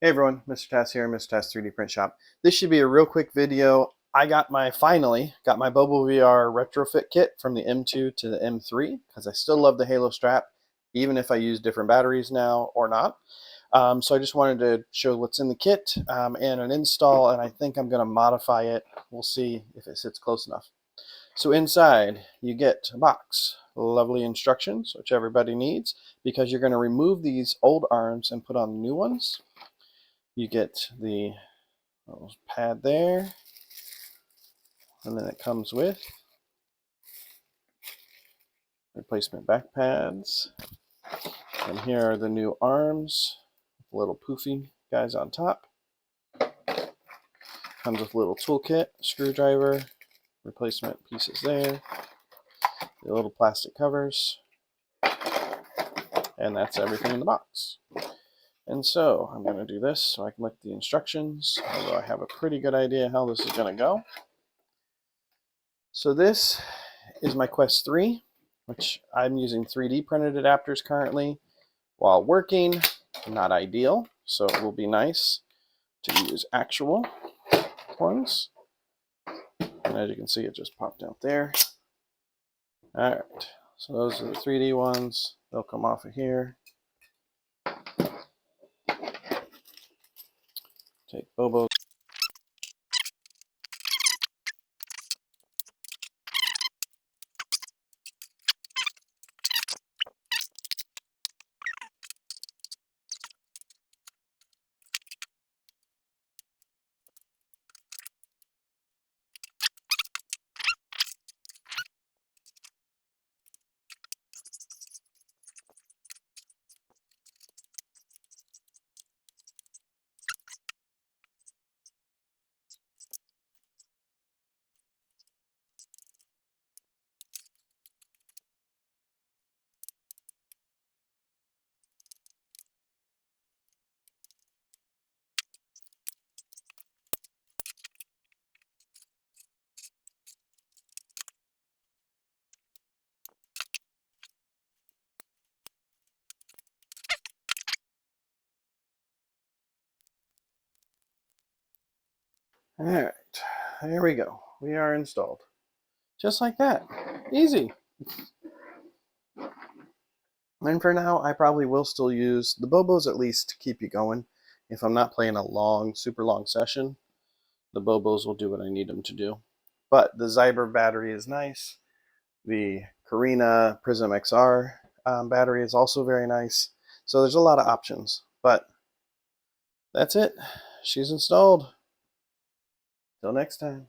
Hey everyone, MrTass here, MrTass 3D Print Shop. This should be a real quick video. I finally got my BoboVR retrofit kit from the M2 to the M3 because I still love the Halo strap, even if I use different batteries now or not. So I just wanted to show what's in the kit and an install, and I think I'm going to modify it. We'll see if it sits close enough. So inside you get a box, lovely instructions, which everybody needs, because you're going to remove these old arms and put on the new ones. You get the little pad there, and then it comes with replacement back pads. And here are the new arms, little poofy guys on top. Comes with a little toolkit, screwdriver, replacement pieces there, the little plastic covers, and that's everything in the box. And so I'm going to do this so I can look at the instructions, although I have a pretty good idea how this is going to go. So this is my Quest 3, which I'm using 3D printed adapters currently while working. Not ideal, so it will be nice to use actual ones. And as you can see, it just popped out there. All right, so those are the 3D ones. They'll come off of here. Take Bobo. All right, there we go. We are installed. Just like that. Easy. And for now, I probably will still use the Bobos at least to keep you going. If I'm not playing a super long session, the Bobos will do what I need them to do. But the Zyber battery is nice. The Carina PrismXR battery is also very nice. So there's a lot of options. But that's it. She's installed. Till next time.